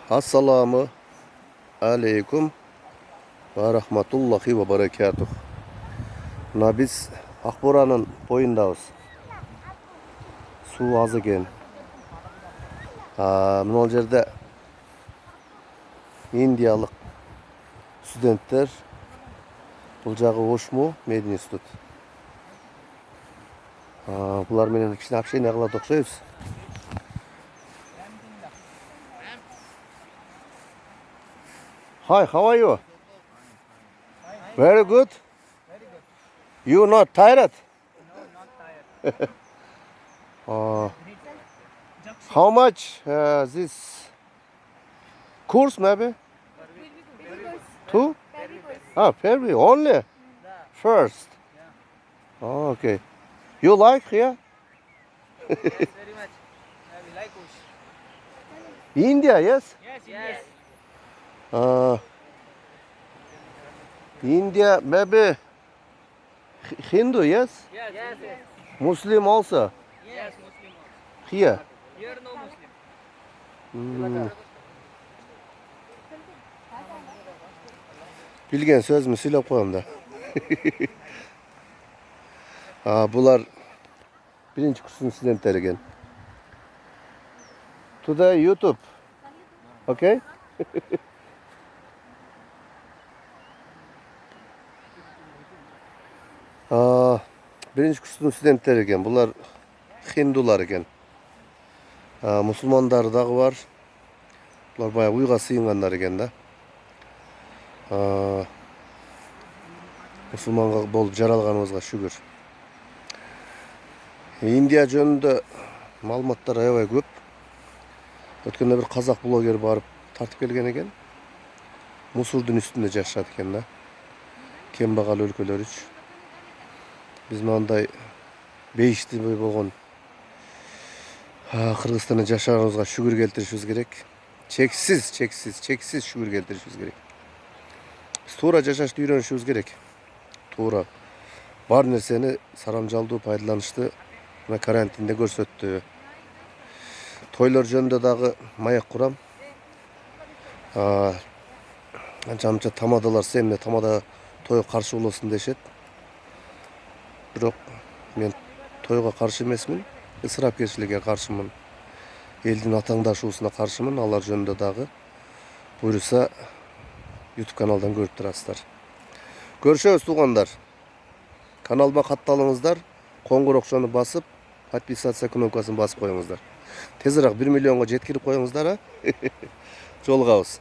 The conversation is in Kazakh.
Assalamu alaikum ve rahmetullahi ve berekatuh. Mına biz Akbora'nın boyundayız. Su az ekan. Mına yerde Indiyalık studentler, бұл жағы Ошму Медин институт. Бұлар менен кішкене общение кылат окшойбуз. Hi, how are you? Very good. You not tired? No, not tired. How much this course maybe? Two? Perry only first. Oh, okay. You like here? Yes, very much. We like Ush. India, yes? Yes. India maybe Hindu, yes? Yes. Muslim also Yes, Muslim. here. Here no Muslim. Bilgen söz mü söylep koyayım da. Bular birinci kursun studentleri eken. Today YouTube. Okay? Birinci kursun studentleri eken. Bular Hindular eken. Musulmanlar dağı var. Bular bayağı uyga sıyınganlar eken da. Musulman bolup жаралганыбызга şükür. Индия жөнүндө маалыматтар аябай көп. Өткөндө bir казак блогер барып тартып келген экен. Мусурдун үстүндө жашашат экен да. Кембагал өлкөлөр үч. Биз мындай бейиштүү болгон Кыргызстанда жашаганыбызга şükür келтиришибиз керек. Чексиз şükür келтиришибиz керек. Biz туура жашашты үйрөнүшүбүз керек. Туура. Бар нерсени сарамжалдуу, пайдаланышты мына карантинде көрсөттү. Тойлор жөнүндө дагы маяк курам. Анча-мынча тамадалар эмне тамада тойго каршы болосун дешет. Бирок мен тойго каршы эмесмин, ысырапкерчиликке каршымын. Элдин атаңдашуусуна каршымын. Алар жөнүндө дагы буйруса YouTube kanaldan görüp turasыздар. Görüşөбүз туугандар. Каналыма катталыңыздар, коңгур окшону басып, подписаться кнопкасын басып коюңуздар. Тезирээк 1 миллионго жеткирип коюңуздар, жолугабыз.